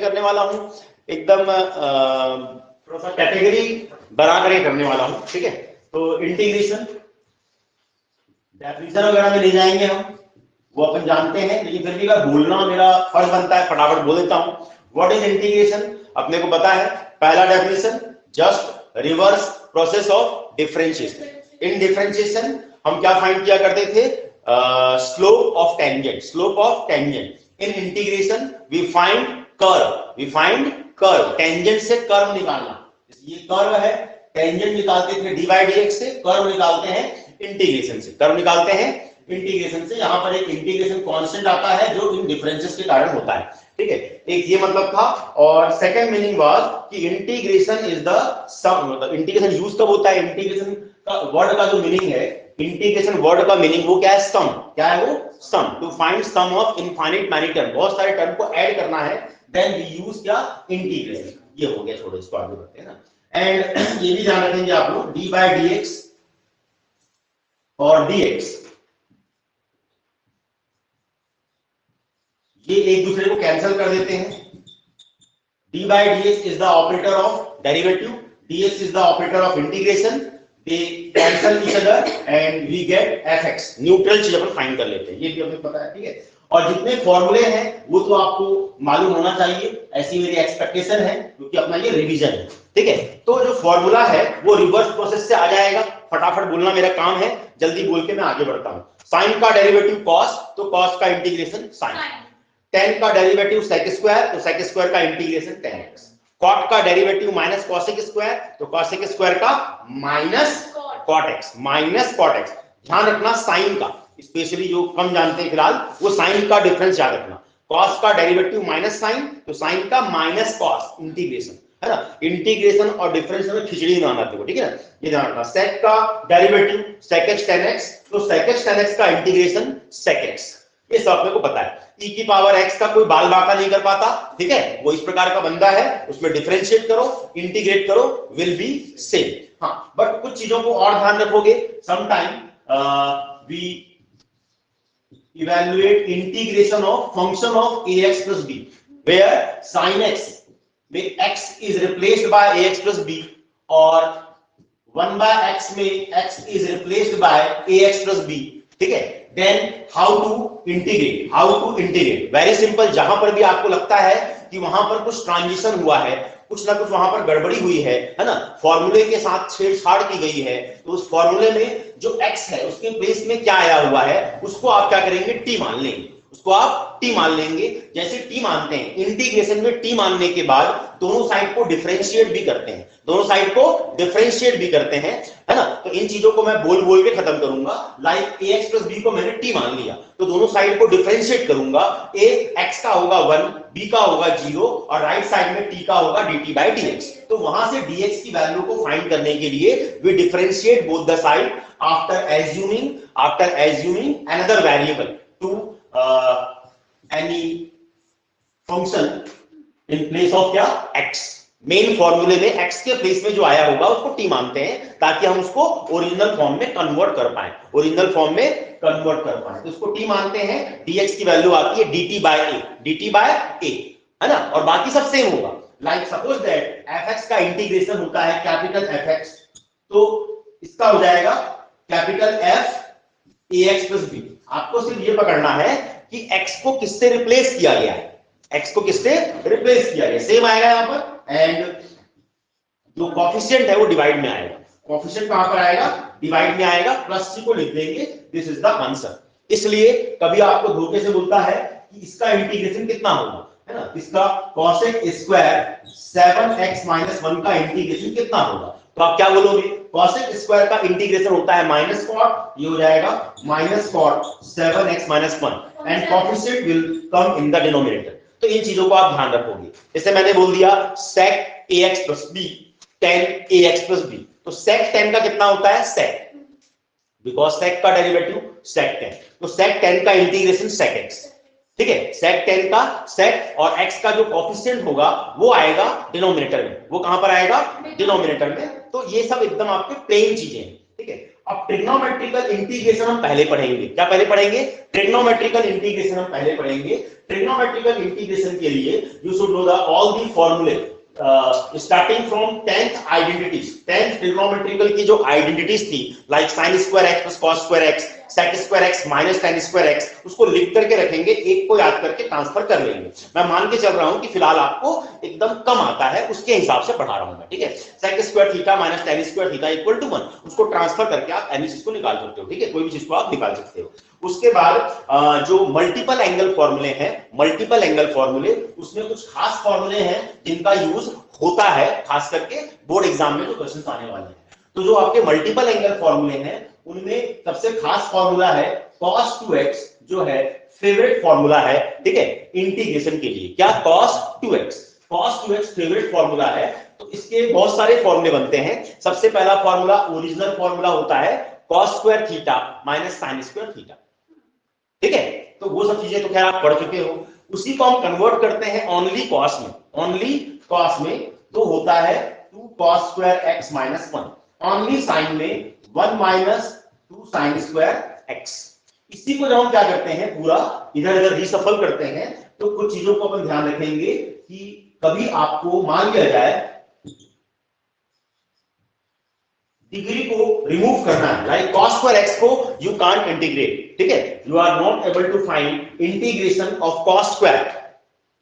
करने वाला हूं एकदम थोड़ा सा कैटेगरी बना करके करने वाला हूं, ठीक है। तो इंटीग्रेशन डेफिनेशन वगैरह में ले जाएंगे हम, वो अपन जानते हैं, लेकिन फिर भी अगर बोलना मेरा फर्ज बनता है फटाफट बोल देता हूं। What is integration? अपने को पता है, पहला definition just reverse process of differentiation. In differentiation हम क्या फाइंड किया करते थे? Slope of tangent, slope of tangent. In integration we find curve, tangent से कर्व निकालना। ये कर्व है, टेंजेंट निकालते थे डी बाई डी एक्स से, कर्व निकालते हैं इंटीग्रेशन से, कर्व निकालते हैं इंटीग्रेशन से। यहां पर एक इंटीग्रेशन कांस्टेंट आता है जो इन डिफरेंसेस के कारण होता है, ठीक है। एक ये मतलब था। और सेकंड मीनिंग वाज कि इंटीग्रेशन इज द सम, मतलब इंटीग्रेशन यूज कब होता है? इंटीग्रेशन का वर्ड का जो मीनिंग है, इंटीग्रेशन वर्ड का मीनिंग वो क्या है? सम। क्या है वो? Sum. To find sum of infinite many term, बहुत सारे टर्म को ऐड करना है, देन वी यूज क्या? इंटीग्रेशन। ये हो गया, छोड़ो इसको आगे बढ़ते हैं ना। एंड ये भी ध्यान रखेंगे आप लोग, डी बाई डी एक्स और dx ये एक दूसरे को कैंसिल कर देते हैं। d by dx is the operator of derivative, dx is the operator of integration, they cancel each other and we get fx। Neutral चीज अपन फाइंड कर लेते हैं, ये भी हमें पता है, ठीक है। और जितने फॉर्मूले हैं वो तो आपको मालूम होना चाहिए, ऐसी मेरी एक्सपेक्टेशन है, क्योंकि अपना ये रिवीजन है, ठीक है। तो जो फॉर्मूला है वो रिवर्स प्रोसेस से आ जाएगा, फटाफट बोलना मेरा काम है, जल्दी बोल के मैं आगे बढ़ता हूं। साइन का डेरिवेटिव कॉस, तो कॉस का इंटीग्रेशन साइन। टेन का डेरिवेटिव सेक स्क्वायर, तो सेक स्क्वायर का इंटीग्रेशन टेन एक्स। कॉट का डेरिवेटिव माइनस कॉसेक स्क्वायर, तो कॉसेक स्क्वायर का minus cot X, minus cot X. ध्यान रखना साइन का, स्पेशली जो कम जानते हैं फिलहाल, वो साइन का डिफरेंस याद रखना। कॉस का डेरिवेटिव माइनस साइन, तो साइन का माइनस कॉस, इंटीग्रेशन है ना। इंटीग्रेशन और डिफरेंस में खिचड़ी बनाना आपको, ठीक है ना। ये ध्यान रखना। सेक का derivative sec X tan X, तो सेक एक्स टेन एक्स का इंटीग्रेशन सेक एक्स। ये सब आपको पता है। e की पावर x का कोई बाल बाका नहीं कर पाता, ठीक है, वो इस प्रकार का बंदा है, उसमें डिफरेंशिएट करो, इंटीग्रेट करो, विल बी सेम। हाँ, बट कुछ चीजों को और ध्यान रखोगे। Sometime we evaluate integration of function of ax plus b, where sin x में x is replaced by ax plus b, और 1 by x में x is replaced by ax plus b, ठीक है। Then how to integrate? Very simple। जहां पर भी आपको लगता है कि वहां पर कुछ ट्रांजिशन हुआ है, कुछ ना कुछ वहां पर गड़बड़ी हुई है ना, फॉर्मूले के साथ छेड़छाड़ की गई है, तो उस फॉर्मूले में जो x है उसके प्लेस में क्या आया हुआ है, उसको आप क्या करेंगे? t मान लेंगे, उसको आप t मान लेंगे। जैसे t मानते हैं, इंटीग्रेशन में t मानने के बाद दोनों साइड को डिफरेंशिएट भी करते हैं, है ना। तो इन चीजों को मैं बोल बोल के खत्म करूंगा। लाइक ax प्लस b को मैंने t मान लिया, तो दोनों साइड को डिफरेंशिएट करूंगा। a x का होगा 1, b का होगा 0, और राइट साइड में t का होगा dt बाई dx। तो वहां से dx की वैल्यू को फाइंड करने के लिए we differentiate both the side after assuming another variable to any function in place of क्या? x। मेन फॉर्मूले में x के प्लेस में जो आया होगा उसको t मानते हैं, ताकि हम उसको ओरिजिनल फॉर्म में कन्वर्ट कर पाए, तो उसको t मानते हैं। dx की वैल्यू आती है dt बाय a, है ना, और बाकी सब सेम होगा। लाइक सपोज दैट fx का इंटीग्रेशन होता है कैपिटल fx, तो इसका हो जाएगा capital f ax plus b। आपको सिर्फ ये पकड़ना है कि x को किससे रिप्लेस किया गया है, सेम आएगा यहां पर, एंड जो कोएफिशिएंट है वो डिवाइड में आएगा। कोएफिशिएंट कहां पर आएगा? डिवाइड में आएगा, प्लस सी को लिख देंगे, दिस इज द आंसर। इसलिए कभी आपको धोखे से बोलता है कि इसका इंटीग्रेशन कितना होगा, है ना, इसका cosec स्क्वायर 7x - 1 का इंटीग्रेशन कितना होगा, तो आप क्या बोलोगे? cosec स्क्वायर का इंटीग्रेशन होता है माइनस कॉट, ये हो जाएगा minus cot 7x - 1, and coefficient will come in the denominator. तो इन चीजों को आप ध्यान रखोगे। जैसे मैंने बोल दिया sec ax plus b, tan ax plus b, तो sec tan का कितना होता है? sec, बिकॉज sec का डेरिवेटिव sec tan, तो sec tan का इंटीग्रेशन sec x, ठीक है। sec tan का sec और x का जो कोएफिशिएंट होगा वो आएगा डिनोमिनेटर में। वो कहां पर आएगा? डिनोमिनेटर में। तो ये सब एकदम आपके प्लेन चीजें हैं, ठीक है। अब ट्रिग्नोमेट्रिकल इंटीग्रेशन हम पहले पढ़ेंगे। क्या पहले पढ़ेंगे? ट्रिग्नोमेट्रिकल इंटीग्रेशन हम पहले पढ़ेंगे। ट्रिग्नोमेट्रिकल इंटीग्रेशन के लिए you should know the all the फॉर्मूले starting from 10th identities. 10th trigonometrical की जो आइडेंटिटीज थी like sin square x plus cos square x, sec square x minus tan square x, उसको लिख करके रखेंगे, एक को याद करके ट्रांसफर कर लेंगे। मैं मान के चल रहा हूं कि फिलहाल आपको एकदम कम आता है, उसके हिसाब से पढ़ा रहा हूं मैं, ठीक है। sec square theta minus tan square theta equal to 1, उसको ट्रांसफर करके आप एनी चीज को निकाल सकते हो, ठीक है, कोई भी चीज को आप निकाल सकते हो। उसके बाद जो मल्टीपल एंगल फॉर्मूले हैं, मल्टीपल एंगल फॉर्मूले, उसमें कुछ खास फॉर्मूले हैं जिनका यूज होता है, खास करके बोर्ड एग्जाम में जो क्वेश्चंस आने वाले हैं। तो जो आपके मल्टीपल एंगल फॉर्मूले हैं उनमें सबसे खास फॉर्मूला है cos 2x, जो है फेवरेट फॉर्मूला है, ठीक है, इंटीग्रेशन के लिए। क्या? cos 2x फेवरेट फॉर्मूला है। तो इसके बहुत सारे फॉर्मूले बनते हैं। सबसे पहला फॉर्मूला ओरिजिनल फॉर्मूला होता है cos square theta minus sin square theta, ठीक है। तो वो सब चीजें तो खैर आप पढ़ चुके हो। उसी को हम कन्वर्ट करते हैं ओनली cos में, ओनली cos में तो होता है 2 cos square x minus 1, only sin में 1 माइनस 2 sin स्क्वायर x। इसी को जब हम क्या करते हैं, पूरा इधर इधर रीसफल करते हैं, तो कुछ चीजों को अपन ध्यान रखेंगे कि कभी आपको मान लिया जाए डिग्री को रिमूव करना है, लाइक cos स्क्वायर x को यू कांट इंटीग्रेट, ठीक है, you are not able to find integration of cos square,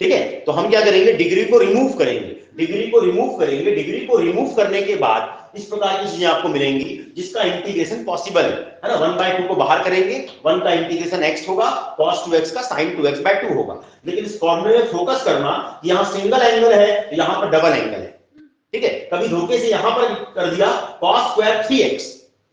ठीक है। तो हम क्या करेंगे, डिग्री को रिमूव करेंगे, डिग्री को रिमूव करेंगे। डिग्री को रिमूव करने के बाद इस प्रकार की चीजें आपको मिलेंगी जिसका इंटीग्रेशन पॉसिबल है ना। 1/2 को बाहर करेंगे, 1 का इंटीग्रेशन x होगा, cos 2x का sin 2x/2 होगा। लेकिन इस फॉर्मूले में फोकस करना, यहाँ सिंगल एंगल है, यहाँ पर डबल एंगल है, ठीक है। कभी धोखे से यहां पर कर दिया cos स्क्वायर 3x,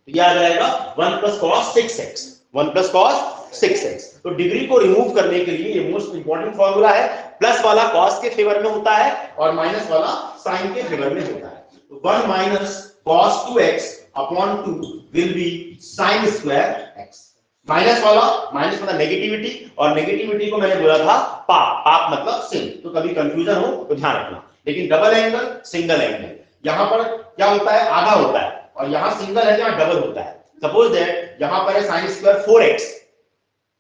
तो यह आ जाएगा 1 plus cos 6x, 1 plus cos 6x। तो डिग्री को रिमूव करने के लिए ये मोस्ट इंपॉर्टेंट फॉर्मूला है। प्लस वाला cos के फेवर में होता है और माइनस वाला sin के फेवर में होता है। तो 1 minus cos 2x upon 2 will be sin square x। Minus वाला, माइनस मतलब नेगेटिविटी, और नेगेटिविटी को मैंने बोला था पाप, पाप मतलब सिन, तो कभी कंफ्यूजन हो तो ध्यान रखना। लेकिन डबल एंगल, सिंगल एंगल, यहां पर क्या होता है, आधा होता है, और यहां सिंगल है, यहां डबल होता है। सपोज दैट यहां पर है sin square 4x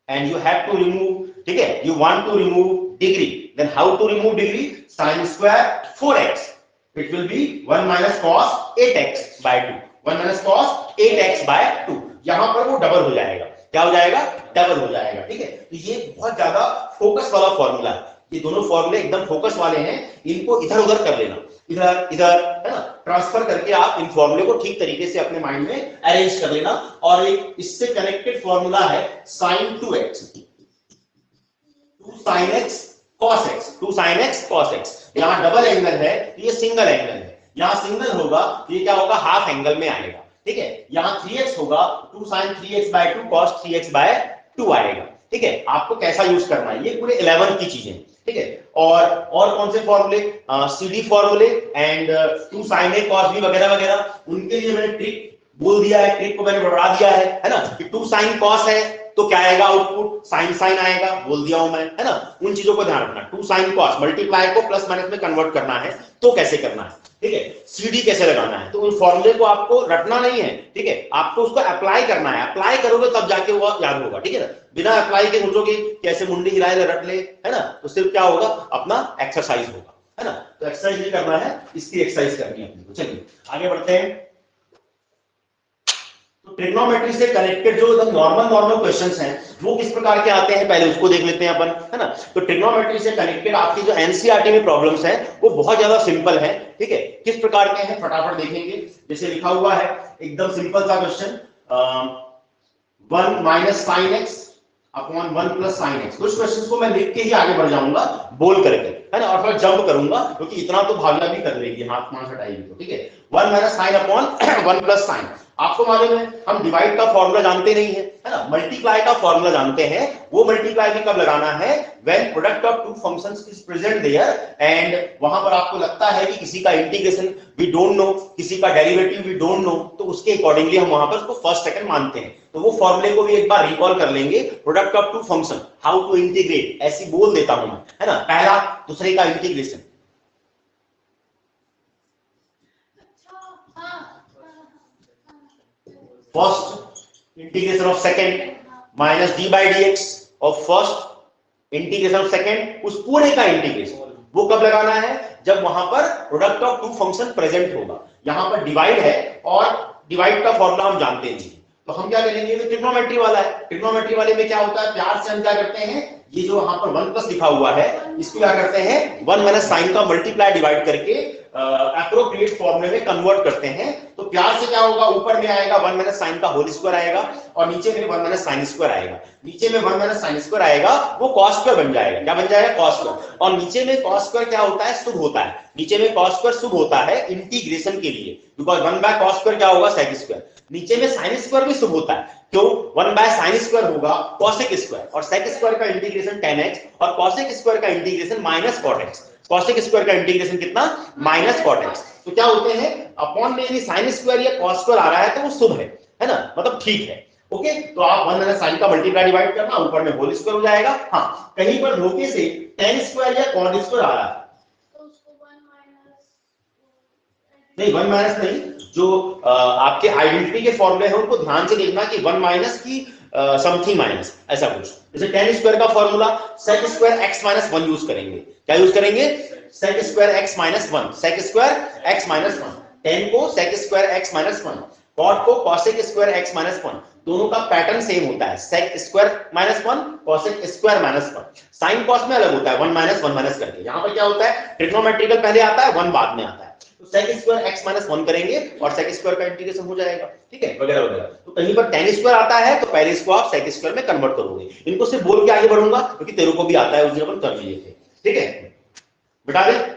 and you have to remove, ठीक है, you want to remove degree, then how to remove degree, sin square 4x, it will be 1 minus cos 8x/2, 1 minus cos 8x/2। यहां पर वो double हो जाएगा, क्या हो जाएगा, डबल हो जाएगा, ठीक है। तो ये बहुत ज्यादा फोकस वाला फॉर्मूला है, ये दोनों फॉर्मूले एकदम फोकस वाले हैं, इनको इधर उधर कर लेना, इधर इधर, है ना, ट्रांसफर करके आप इन फॉर्मूले को ठीक तरीके से अपने माइंड में अरेंज कर लेना। और एक इससे कनेक्टेड फॉर्मूला है sin 2x, 2 sin x cos x, 2 sin x cos x। यहां डबल एंगल है तो ये सिंगल एंगल है, यहां सिंगल होगा तो ये क्या होगा, हाफ एंगल में आएगा, ठीक है। यहां 3x होगा, 2 sin 3x/2 cos 3x/2 आएगा, ठीक है। आपको कैसा यूज करना है, ये पूरे 11 की चीजें, ठीक है। और कौन से फॉर्मूले, सीडी फॉर्मूले and 2 sin a cos b वगैरह वगैरह, उनके लिए मैंने ट्रिक बोल दिया है, ट्रिक को मैंने बढ़ा दिया है ना, कि 2 sin cos है तो क्या आएगा, आउटपुट sin आएगा, बोल दिया हूं मैं, है ना। उन चीजों को ध्यान रखना। 2 sin cos मल्टीप्लाई को प्लस माइनस में कन्वर्ट करना है तो कैसे करना है, ठीक है, सीडी कैसे लगाना है, तो उन फॉर्मूले को आपको रटना नहीं है, ठीक है, आपको उसको अप्लाई करना है। अप्लाई करोगे तब जाके वो याद होगा, ठीक है ना। बिना अप्लाई के सोचोगे कैसे मुंडी हिलाए रट ले, है ना, तो सिर्फ क्या होगा, अपना एक्सरसाइज होगा, है ना। तो एक्सरसाइज नहीं करना है, इसकी एक्सरसाइज करनी है अपने को। चलिए आगे बढ़ते हैं। तो ट्रिग्नोमेट्री से कनेक्टेड जो नॉर्मल क्वेश्चंस हैं वो किस प्रकार के आते हैं, पहले उसको देख लेते हैं अपन, है ना। तो ट्रिग्नोमेट्री से कनेक्टेड आपकी जो एनसीईआरटी में प्रॉब्लम्स हैं वो बहुत ज्यादा सिंपल है, ठीक है। किस प्रकार के हैं फटाफट देखेंगे। जैसे लिखा हुआ है एकदम सिंपल सा question, 1 minus sin x upon 1 plus sin x। कुछ क्वेश्चंस को मैं लिख के ही आगे बढ़ जाऊंगा बोल करके, है ना, और फिर जंप करूंगा क्योंकि इतना तो भावना भी कर लेगी, हाथ मार हटाएगी तो, ठीक है। 1 minus sin upon 1 plus sin। आपको मालूम है हम डिवाइड का फॉर्मूला जानते नहीं है, है ना, मल्टीप्लाई का फॉर्मूला जानते हैं। वो मल्टीप्लाई भी कब लगाना है, when product of two functions is present there, and वहां पर आपको लगता है कि किसी का इंटीग्रेशन वी डोंट नो, किसी का डेरिवेटिव वी डोंट नो, तो उसके अकॉर्डिंगली हम वहां पर उसको फर्स्ट सेकंड मानते हैं। तो वो फॉर्मूले को भी एक बार रिकॉल कर लेंगे, product of two function how to integrate, ऐसी बोल देता हूं मैं, है ना। पहला दूसरे का integration, first integration of second minus d by dx of first integration of second, उस पूरे का इंटीग्रेशन वो कब लगाना है, जब वहां पर product of two function present होगा। यहां पर डिवाइड है और डिवाइड का फॉर्मूला हम जानते नहीं, तो हम क्या करेंगे, ये ट्रिग्नोमेट्री वाला है, ट्रिग्नोमेट्री वाले में क्या होता है, प्यार से हम क्या करते हैं, ये जो वहां पर 1 प्लस लिखा हुआ है इसको क्या करते हैं 1 माइनस साइन का मल्टीप्लाई डिवाइड करके एप्रोप्रिएट फॉर्मूले में कन्वर्ट करते हैं। तो प्यार से क्या होगा, ऊपर में आएगा 1 माइनस साइन का होल स्क्वायर आएगा और नीचे में 1 माइनस साइन स्क्वायर आएगा। नीचे में 1 माइनस साइन स्क्वायर आएगा वो कॉस स्क्वायर बन जाएगा, क्या बन जाएगा, कॉस स्क्वायर। और नीचे में कॉस स्क्वायर क्या होता है, शुभ होता है, नीचे में कॉस स्क्वायर शुभ होता है इंटीग्रेशन के लिए, बिकॉज 1 बाय कॉस स्क्वायर क्या होगा, सेक स्क्वायर। नीचे में साइन स्क्वायर भी शुभ होता है, क्यों, 1 बाय साइन स्क्वायर होगा कॉसेक स्क्वायर, और सेक स्क्वायर का इंटीग्रेशन tan x और कॉसेक स्क्वायर का integration minus cot x। Cosec square का इंटीग्रेशन कितना, माइनस cot x। तो क्या होते हैं, अपॉन में यदि साइन स्क्वायर या cos स्क्वायर आ रहा है तो वो शुभ है ना, मतलब ठीक है। ओके, तो आप 1 माइनस साइन का मल्टीप्लाई डिवाइड करना, ऊपर में होल स्क्वायर हो जाएगा। हाँ, कहीं पर धोखे से tan स्क्वायर या cot स्क्वायर आ रहा है तो उसको 1 माइनस नहीं, 1 माइनस नहीं, जो आपके आइडेंटिटी के फॉर्मूले हैं उनको ध्यान से देखना कि 1 माइनस की समथिंग माइनस, ऐसा कुछ। जैसे tan स्क्वायर का formula sec square x minus 1 use करेंगे, क्या यूज करेंगे, sec square x minus 1, sec square x minus 1, tan को sec square x minus 1, cot को cosec स्क्वायर x माइनस 1, दोनों का पैटर्न सेम होता है, sec square minus 1, cosec square minus 1। Sine cos में अलग होता है, 1 माइनस करके। यहाँ पर क्या होता है, ट्रिग्नोमेट्रिकल पहले आता है, 1 बाद में आता है, तो sec स्क्वायर x माइनस 1 करेंगे और sec स्क्वायर का इंटीग्रेशन हो जाएगा, ठीक है, वगैरह वगैरह। तो कहीं पर tan स्क्वायर आता है तो पहले इसको आप sec स्क्वायर में कन्वर्ट करोगे। इनको सिर्फ बोल के आगे बढ़ूंगा क्योंकि तेरे को भी आता है, उस दिन अपन कर लिए थे, ठीक है, बता दे।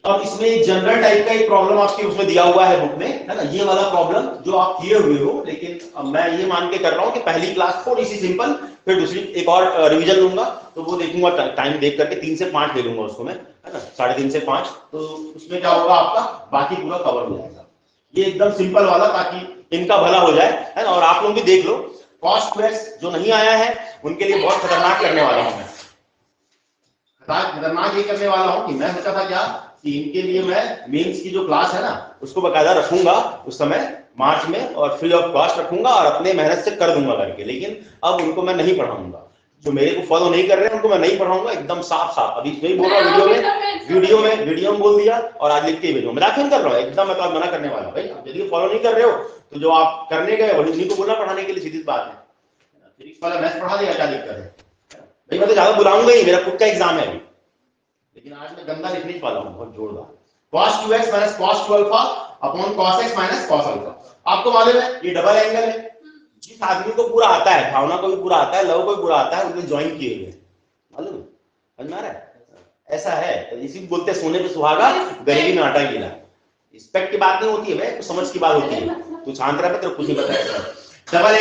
अब इसमें एक जनरल टाइप का एक प्रॉब्लम आपके उसमें दिया हुआ है बुक में, है ना, ये वाला प्रॉब्लम जो आप किए हुए हो, लेकिन अब मैं ये मान के कर रहा हूं कि पहली क्लास थोड़ी सी सिंपल, फिर दूसरी एक और रिवीजन लूंगा, तो वो देखूंगा टाइम देख करके 3 से 5 ले लूंगा उसको मैं, है ना, 3.5 से 5, तो उसमें क्या होगा, आपका बाकी पूरा कवर हो जाएगा। ये एकदम सिंपल वाला, ताकि इनका भला हो जाए, है ना, और आप लोग भी देख लो। कॉस्ट स्क्वायर्स जो नहीं आया है उनके लिए बहुत खतरनाक करने वाला हूं मैं, खतरनाक ये करने वाला हूं कि मैं सोचा था क्या कि इनके लिए मैं मेंस की जो क्लास है ना उसको बकायदा रखूंगा उस समय मार्च में, और फ्री ऑफ कॉस्ट रखूंगा और अपने मेहनत से कर दूंगा करके, लेकिन अब उनको मैं नहीं पढ़ाऊंगा, जो मेरे को फॉलो नहीं कर रहे हैं उनको मैं नहीं पढ़ाऊंगा, एकदम साफ साफ अभी नहीं बोल रहा हूँ, वीडियो में बोल दिया और आज लिख के भेजूंगा, मजाक नहीं कर रहा हूँ, एकदम मैं तो मना करने वाला भाई, यदि फॉलो नहीं कर रहे हो तो जो आप करने गए वही उन्हीं को बोलना पढ़ाने के लिए, सीधी बात है। फिजिक्स वाला मैथ्स पढ़ा देगा, क्या दिक्कत है भाई, मैं तो ज्यादा बुलाऊंगा ही, मेरा खुद का एग्जाम है अभी, लेकिन आज मैं गंदा लिखने वाला हूं बहुत जोरदार। cos 2x minus cos 2 alpha upon cos x minus cos alpha. आपको मालूम है ये डबल एंगल है, जिस आदमी को पूरा आता है, भावना को भी पूरा आता है, लव को भी पूरा आता है, उन्हें ज्वाइन किए हुए, मालूम समझ में आ रहा है, ऐसा है, तो इसी को बोलते हैं सोने पे सुहागा, गरीबी में आटा गीला। रिस्पेक्ट की बात नहीं होती है भाई, समझ की बात होती है, तू शांत रह, तेरे कुछ नहीं पता है। डबल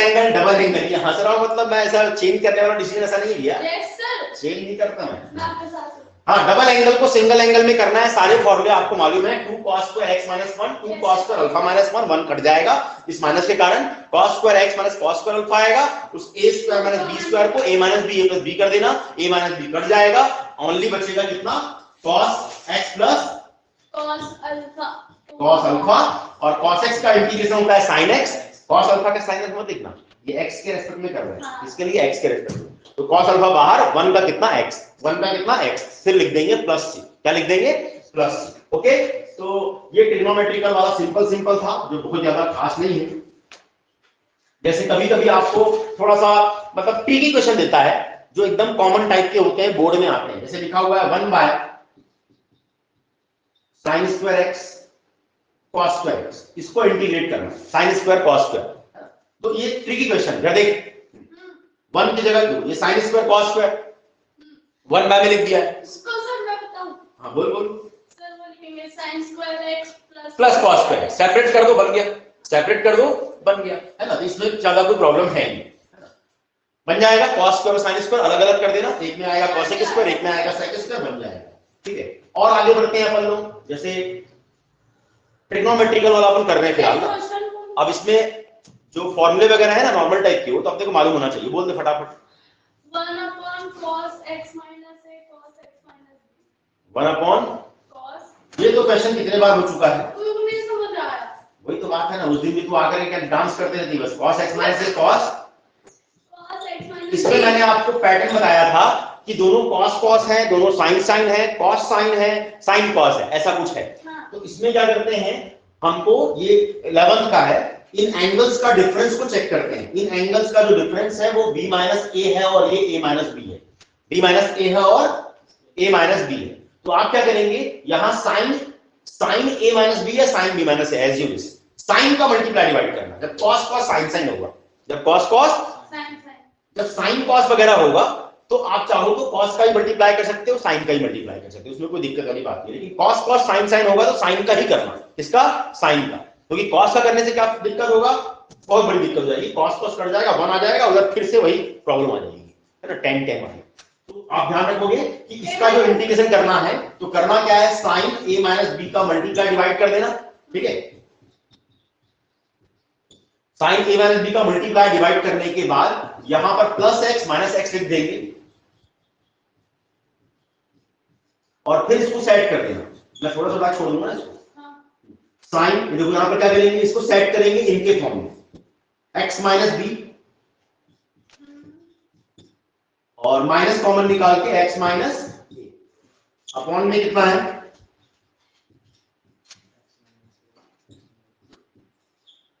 एंगल ये हंस रहा हूं, मतलब मैं ऐसा चेंज करने वाला डिसीजन ऐसा नहीं लिया, चेंज नहीं करता मैं। हाँ, डबल एंगल को सिंगल एंगल में करना है, सारे फॉर्मूले आपको मालूम है, 2 cos square x minus 1, 2 cos square alpha minus 1, 1 cut जाएगा इस माइनस के कारण, cos square x minus cos square alpha आएगा, उस a square minus b square को a minus b a plus b कर देना, a माइनस b कट जाएगा, ओनली बचेगा कितना, cos x plus cos alpha, और cos x का इंटीग्रेशन होता है sin x, cos अल्फा का sin x मत देखना, ये x के रेस्पेक्ट में कर रहे हैं, इसके लिए x के रेस्पेक्ट में, तो cos अल्फा बाहर, 1 का कितना x, 1 का कितना x, फिर लिख देंगे प्लस c, क्या लिख देंगे, प्लस c। ओके, तो ये ट्रिग्नोमेट्रिकल वाला सिंपल था, जो बहुत ज्यादा खास नहीं है। जैसे कभी कभी आपको थोड़ा सा मतलब ट्रिकी क्वेश्चन देता है जो एकदम कॉमन टाइप के होते हैं, बोर्ड में आते हैं, जैसे लिखा हुआ है 1 by sine square x cos square x, इसको इंटीग्रेट करना, साइन स्क्वायर cos स्क्वायर, तो ये ट्रिकी क्वेश्चन है, देख 1 की जगह 2, ये sine square cos square 1 by में लिख दिया है, इसको सर मैं बताऊं, हाँ बोल सर वो लिखेंगे sin square x plus cos square, separate कर दो बन गया, सेपरेट कर दो बन गया, है ना, तो इसमें ज्यादा कोई प्रॉब्लम है नहीं, बन जाएगा, cos स्क्वायर और sin स्क्वायर अलग अलग कर देना, एक में आएगा cosec स्क्वायर, एक में आएगा sec स्क्वायर, बन जाएगा, ठीक है। और आगे बढ़ते हैं अपन लोग, जैसे ट्रिग्नोमेट्रिकल वाला अपन कर रहे हैं फिलहाल। अब इसमें जो फॉर्मूले वगैरह है ना नॉर्मल टाइप के, वो तो अपने को मालूम होना चाहिए, बोल दे फटाफट। 1 upon cos x minus a cos x minus b 1 upon cos, ये तो क्वेश्चन कितने बार हो चुका है, कोई नहीं समझ रहा है, वही तो बात है ना, उस दिन भी तू आकर क्या डांस करते रहती बस, cos x minus cos। cos x minus इसमें मैंने आपको पैटर्न बताया था कि दोनों cos cos है, दोनों sin sin है, cos sin है, sin cos है, ऐसा कुछ है। हाँ। तो इसमें क्या करते हैं, हमको ये 11th का है, इन एंगल्स का डिफरेंस को चेक करते हैं। इन एंगल्स का जो डिफरेंस है वो b माइनस a है और ये a माइनस b है, b माइनस a है और a माइनस b है। तो आप क्या करेंगे, यहां sin a माइनस b या sin b minus a, as you wish, sin का मल्टीप्लाई डिवाइड करना। जब cos cos sin sin होगा, जब cos cos sin sin जब sin cos वगैरह होगा तो आप चाहो तो cos का ही मल्टीप्लाई कर सकते हो, sin का ही मल्टीप्लाई कर सकते हो, उसमें कोई दिक्कत वाली बात नहीं है। लेकिन cos cos sin sin होगा तो sin का ही करना, इसका sin का, क्योंकि cos का करने से क्या दिक्कत होगा, बहुत बड़ी दिक्कत हो जाएगी, cos cos कट जाएगा, 1 आ जाएगा, उधर फिर से वही प्रॉब्लम आ जाएगी, है ना, tan tan वाली। तो आप ध्यान रखोगे कि इसका जो इंटीग्रेशन करना है तो करना क्या है, sin a माइनस b का मल्टीप्लाई डिवाइड कर देना, ठीक है। sin a माइनस b का मल्टीप्लाई डिवाइड करने के बाद यहां पर प्लस x माइनस x लिख देंगे और फिर इसको सेट कर देना। मैं थोड़ा सा बात छोड़ दूंगा इसको, साइन देखो यहां पर क्या करेंगे, इसको सेट करेंगे इनके फॉर्म में, x माइनस b और माइनस कॉमन निकाल के x माइनस a अपॉन में कितना है,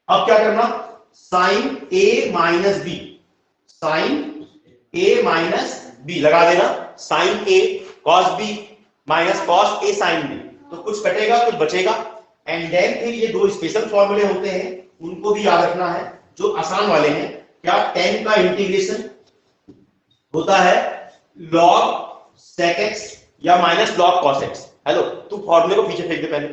अब क्या करना, sine a minus b, sine a minus b लगा देना, sine a cos b minus cos a sine b, तो कुछ कटेगा कुछ बचेगा। एंड देन फिर ये दो स्पेशल फॉर्मूले होते हैं, उनको भी याद रखना है, जो आसान वाले हैं। क्या, tan का इंटीग्रेशन होता है log sec x या minus log cos x। Hello, तू फॉर्मूले को पीछे फेंक दे, पहले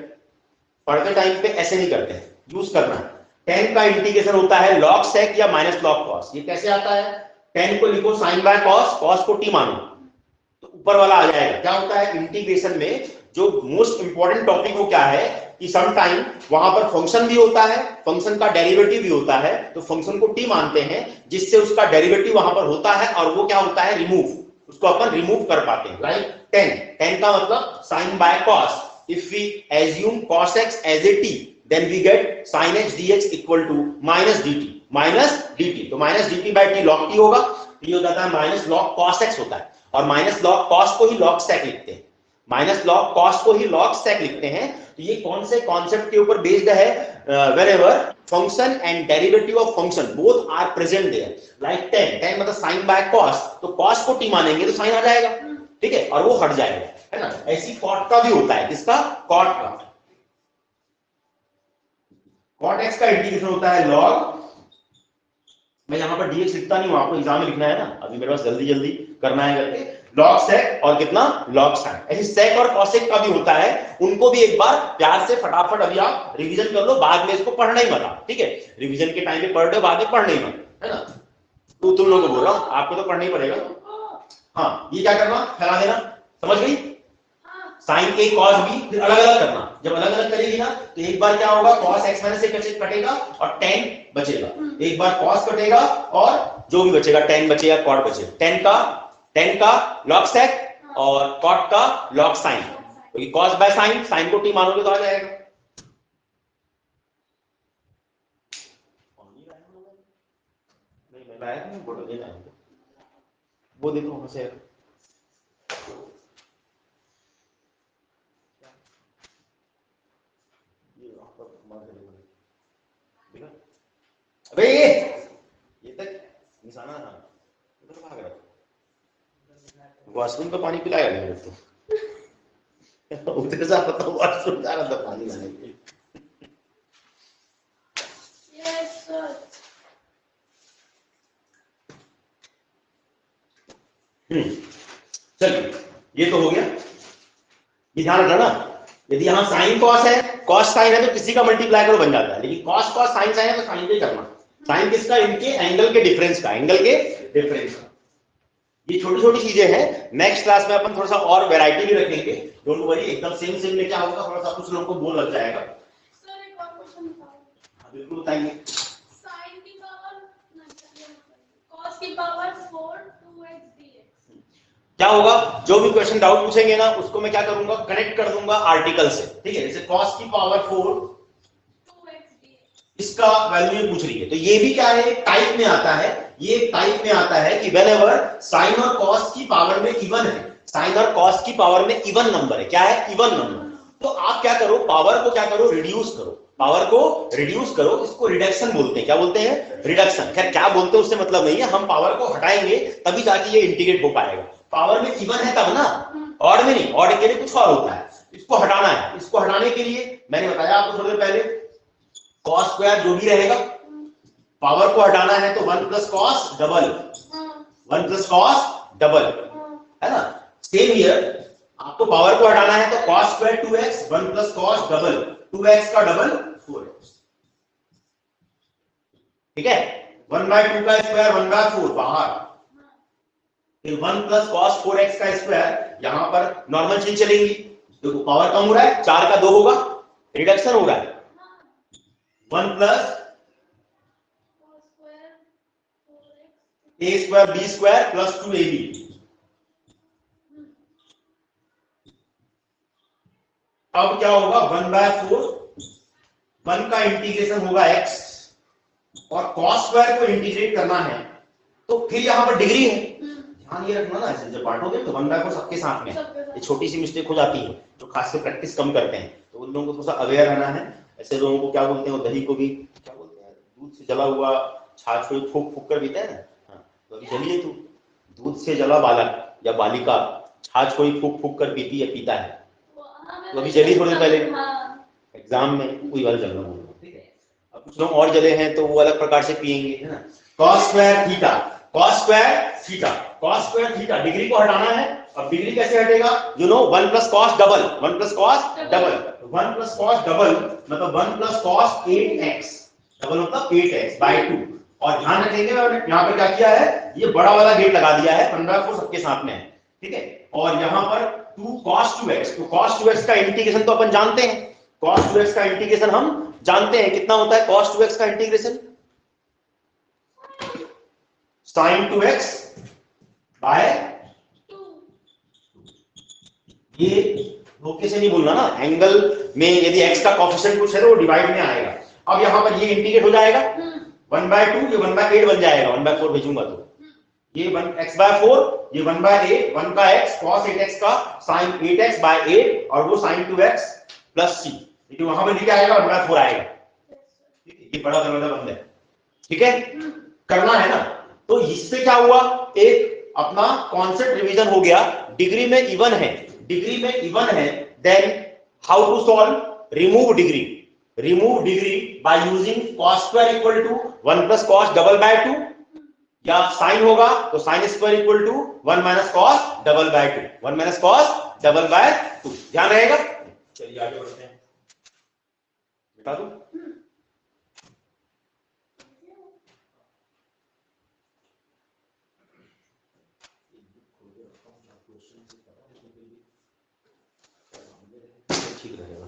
पढ़ते टाइम पे ऐसे नहीं करते हैं, यूज करना है। tan का इंटीग्रेशन होता है log sec या माइनस log cos। ये कैसे आता है, tan को लिखो sin बाय cos, cos को t मानो तो ऊपर वाला आ जाएगा। क्या होता है इंटीग्रेशन में, जो मोस्ट इंपॉर्टेंट टॉपिक वो क्या है कि सम टाइम वहां पर फंक्शन भी होता है, फंक्शन का डेरिवेटिव भी होता है, तो फंक्शन को t मानते हैं, जिससे उसका डेरिवेटिव वहां पर होता है और वो क्या होता है, रिमूव, उसको अपन रिमूव कर पाते हैं। लाइक tan का मतलब sin by cos, if we assume cos x as a t then we get sin x dx equal to minus dt, तो minus dt by t log t होगा, तो ये हो जाता है माइनस log cos x होता है, और माइनस log cos को ही log sec लिखते हैं, माइनस log cos को ही log sec लिखते हैं। तो ये कौन से कॉन्सेप्ट के ऊपर बेस्ड है, wherever function and derivative of function both are present there, like tan मतलब sin by cos, तो cos को t मानेंगे तो sin आ जाएगा, ठीक है, और वो हट जाएगा, है ना। ऐसी cot का भी होता है, किसका, cot का, cot x का इंटीग्रेशन होता है log, मैं यहां पर dx लिखता नहीं हूं, आपको एग्जाम में लिखना है ना, अभी मेरे पास जल्दी जल्दी करना है करके, log sec और कितना log sin। ऐसे sec और cosec का भी होता है, उनको भी एक बार प्यार से फटाफट अभी आप रिवीजन कर लो, बाद में इसको पढ़ना ही मत, ठीक है, रिवीजन के टाइम पे पढ़ लो, बाद में पढ़ना ही मत, है ना। तो तुम लोगों को बोल रहा हूं, आपको तो पढ़ना ही पड़ेगा। हाँ, ये क्या करना, फैला देना, समझ गई, साइन a cos b, फिर अलग अलग करना, जब अलग अलग करेगी ना तो एक बार क्या होगा, cos x माइनस a कटेगा और tan बचेगा, एक बार cos कटेगा और जो भी बचेगा tan बचेगा, cot बचेगा, tan का log sec और cot का log sin, क्योंकि cos बाय sin, sin को t मानोगे तो आ जाएगा। नहीं मैं लाया नहीं, फोटो देना है वो, देखो वहां से अबे ये तक निशाना था, उधर भाग रहा, वॉशरूम का पानी पिलाया मेरे तो उधर जा रहा था, वॉशरूम जा रहा था पानी लाने के लिए। Yes, sir. चलिए ये तो हो गया, ये ध्यान रखना ना, यदि यहाँ साइन कॉस है, कॉस साइन है तो किसी का मल्टीप्लाई करो बन जाता है, लेकिन कॉस कॉस साइन साइन है तो साइन पे करना, साइन किसका, इनके एंगल के डिफरेंस का, एंगल के डिफरेंस का। ये छोटी छोटी चीजें हैं, नेक्स्ट क्लास में अपन थोड़ा सा और वैरायटी भी रखेंगे, डोंट वरी, एकदम सेम सेम में क्या होगा, थोड़ा सा कुछ लोगों को बोल लग जाएगा। सर एक और क्वेश्चन बताओ, बिल्कुल बताएंगे। sin की पावर cos की पावर 4 2x dx, क्या होगा, जो भी क्वेश्चन डाउट पूछेंगे ना उसको मैं क्या करूंगा, कनेक्ट कर दूंगा आर्टिकल से, ठीक है, जैसे cos की पावर 4 2x dx, इसका वैल्यू ये पूछ रही है। तो ये भी क्या है, टाइप में आता है, ये टाइप में आता है कि व्हेनेवर साइन और कॉस की पावर में इवन है, साइन और कॉस की पावर में इवन नंबर है, क्या है, इवन नंबर, तो आप क्या करो, पावर को क्या करो, रिड्यूस करो, पावर को रिड्यूस करो, इसको रिडक्शन बोलते हैं, क्या बोलते हैं, रिडक्शन। खैर क्या बोलते हैं उससे मतलब नहीं है, हम पावर को हटाएंगे तभी जाके ये इंटीग्रेट हो पाएगा। पावर में इवन है तब ना, ऑड में नहीं, ऑड के लिए कुछ और होता है, इसको हटाना है। इसको हटाने के लिए मैंने बताया आपको थोड़ी देर पहले, कॉस स्क्वायर जो भी रहेगा, पावर को हटाना है तो 1 plus cos double, 1 plus cos double, है ना। सेम हियर, आपको पावर को हटाना है तो cos square 2x, 1 plus cos double, 2x का डबल 4x, ठीक है। 1/2 का स्क्वायर 1/4 बाहर, फिर 1 प्लस कॉस 4x का स्क्वायर, यहां पर नॉर्मल चीज चलेंगी। देखो पावर कम हो रहा है, 4 का 2 होगा, रिडक्शन हो रहा है, 1 plus a square b square plus 2ab, अब क्या होगा, 1/4, 1 का इंटीग्रेशन होगा x, और cos स्क्वायर को इंटीग्रेट करना है तो फिर यहां पर डिग्री है, ध्यान ये रखना ना, ऐसे जब बांटोगे तो 1/4 सबके साथ में, ये छोटी सी मिस्टेक हो जाती है, जो खासकर प्रैक्टिस कम करते हैं, तो उन लोगों को थोड़ा सा अवेयर रहना है। ऐसे लोगों को क्या बोलते हैं, वो दही को भी क्या बोलते हैं, दूध से जला हुआ छाछ को फूक फूक कर पीता है ना, हाँ, तो अभी चलिए तू, दूध से जला बालक या बालिका छाछ को ही फूक फूक कर पीती है, पीता है, तो अभी चलिए थोड़ी पहले एग्जाम में कोई वाला चलना बोल, ठीक है। अब कुछ लोग और जले हैं तो वो अलग प्रकार से पिएंगे, है ना। cos square theta, cos square theta, cos square theta, degree को हटाना है। अब डिग्री कैसे हटेगा, you know 1 plus cos double, 1 plus cos double, 1 plus cos double मतलब 1 प्लस कॉस 8x, डबल मतलब 8x बाय 2, और ध्यान रखेंगे मैंने यहाँ पर क्या किया है, ये बड़ा वाला गेट लगा दिया है, 15 सबके साथ में है, ठीक है। और यहाँ पर 2 cos 2x, तो cos 2x का इंटीग्रेशन तो अपन जानते हैं, cos 2x का इंटीग्रेशन हम जानते हैं, कितना होता है cos 2x का इंटीग्रेशन, sin 2x बाय 2, ये धोखे से नहीं बोलना ना, एंगल में यदि x का कोएफिशिएंट कुछ है तो वो डिवाइड में आएगा। अब यहां पर ये इंटीग्रेट हो जाएगा, 1/2 ये 1/8 बन जाएगा, 1/4 भेजूंगा तो ये 1x/4, ये 1/8, 1 का x cos 8x का sin 8x बाय 8, और वो sin 2x प्लस c, देखिए वहां पर लिखा आएगा 1/4 आएगा, ठीक है। ये बड़ा दरवाजा बंद है, ठीक है, करना है ना। तो इससे क्या हुआ, एक अपना कॉन्सेप्ट रिवीजन हो गया, डिग्री में इवन है, डिग्री में इवन है, then how to solve, remove degree, remove degree by using cos square equal to 1 plus cos double by 2, या साइन होगा तो sine square equal to 1 minus cos double by 2, 1 minus cos double by 2, ध्यान रहेगा। चलिए आगे बढ़ते हैं, बता दूं, ठीक रहेगा।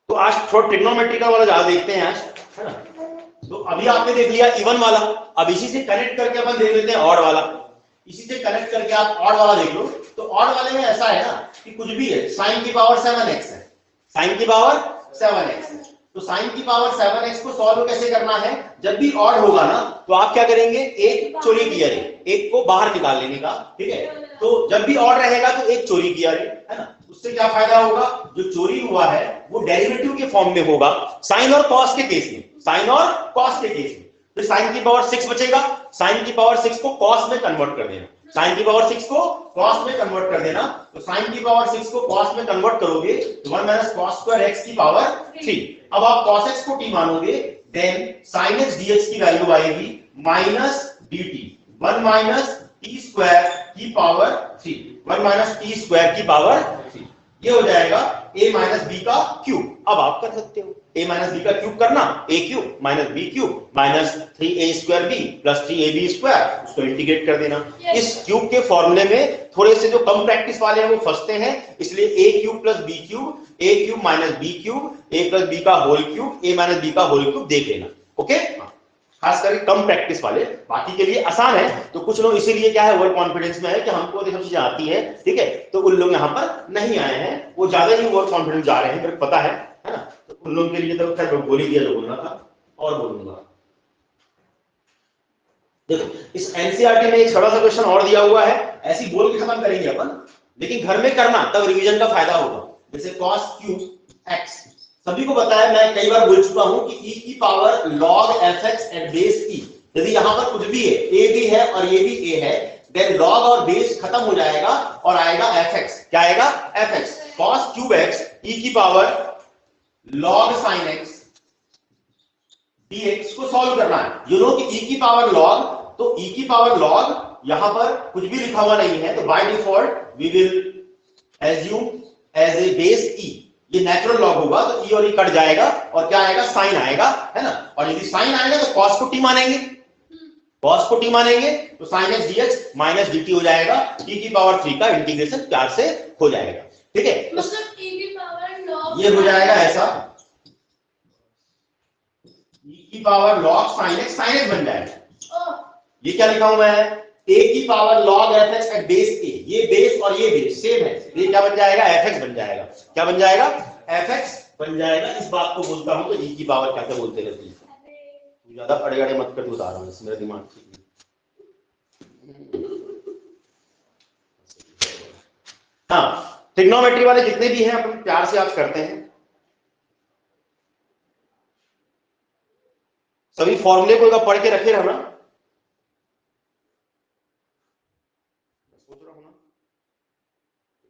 तो आज थोड़ा ट्रिग्नोमेट्रिकल वाला ज्यादा देखते हैं आज, है ना। तो अभी आपने देख लिया इवन वाला, अब इसी से कनेक्ट करके अपन देख लेते हैं ऑड वाला, इसी से कनेक्ट करके आप ऑड वाला देख लो। तो ऑड वाले में ऐसा है ना कि कुछ भी है, साइन की पावर 7x है, साइन की पावर 7x है, तो साइन की पावर 7x को सॉल्व कैसे करना है, जब भी ऑड होगा ना तो आप क्या करेंगे, एक चोरी किया रे, एक को बाहर निकाल लेने का, ठीक है। तो जब भी ऑड रहेगा तो एक चोरी किया रे, है ना, उससे क्या फायदा होगा, जो चोरी हुआ है वो डेरिवेटिव के फॉर्म में होगा, साइन और कॉस के केस में, साइन और कॉस के केस में। तो साइन की पावर 6 बचेगा, साइन की पावर 6 को कॉस में कन्वर्ट कर देना, साइन की पावर 6 को कॉस में कन्वर्ट कर देना, तो साइन की पावर 6 को कॉस में कन्वर्ट करोगे तो 1 माइनस कॉस स्क्वायर x की पावर 3। अब आप cos x को t मानोगे, देन sin x dx की वैल्यू आएगी minus dt, 1 minus t square की पावर 3, 1 माइनस t स्क्वायर की पावर 3, ये हो जाएगा a माइनस b का क्यूब। अब आप कर सकते हो a माइनस b का क्यूब करना, a cube minus b cube minus 3a square b plus 3ab square, उसको इंटीग्रेट कर देना। इस क्यूब के फॉर्मूले में थोड़े से जो कम प्रैक्टिस वाले हैं वो फंसते हैं, इसलिए a cube plus b cube, a cube minus b cube, a plus b का whole cube, a minus b का होल क्यूब देख लेना, ओके। खास करके कम प्रैक्टिस वाले, बाकी के लिए आसान है। तो कुछ लोग इसीलिए क्या है ओवर कॉन्फिडेंस में है कि हमको ये सब चीजें आती है, ठीक है, तो उन लोग यहाँ पर नहीं आए हैं, वो ज्यादा ही ओवर कॉन्फिडेंस जा रहे हैं, मेरे को पता है ना। तो उन लोगों के लिए तो खैर बोल ही दिया जो बोलना था, और बोलूंगा। देखो इस एनसीईआरटी में एक छोटा सा क्वेश्चन और दिया हुआ है, ऐसी बोल के खत्म करेंगे अपन, लेकिन घर में करना तब रिवीजन का फायदा होगा। जैसे cos क्यूब x, सभी को पता है, मैं कई बार बोल चुका हूं कि e की power log fx at base e, यदि यहां पर कुछ भी है, a भी है और ये भी a है, देन log और बेस खत्म हो जाएगा और आएगा fx। क्या आएगा? fx। cos cube x e की power log sin x dx को सॉल्व करना है। यू नो कि e की पावर log, तो e की पावर log यहां पर कुछ भी लिखा हुआ नहीं है, तो by default we will assume as a base e, ये नेचुरल लॉग होगा, तो e और e कट जाएगा और क्या आएगा? साइन आएगा, है ना। और यदि साइन आएगा तो cos को t मानेंगे, cos को t मानेंगे तो sin x dx minus dt हो जाएगा, e की पावर 3 का इंटीग्रेशन प्यार से हो जाएगा, ठीक है। मतलब e की पावर log ये हो जाएगा ऐसा, e की पावर log sin x बन जाएगा। ये क्या लिखा हूं मैं? a की power log fx at base a, ये बेस और ये बेस सेम है, ये क्या बन जाएगा? fx बन जाएगा। क्या बन जाएगा? fx बन जाएगा। इस बात को बोलता हूं तो e की पावर क्या क्या बोलते रहते हैं, तू ज्यादा अड़े अड़े मत कर, बता रहा हूं, मेरा दिमाग ठीक नहीं। हाँ, ट्रिग्नोमेट्री वाले जितने भी हैं अपन प्यार से आज करते हैं, सभी फॉर्मूले को एक पढ़ के रखे रहना।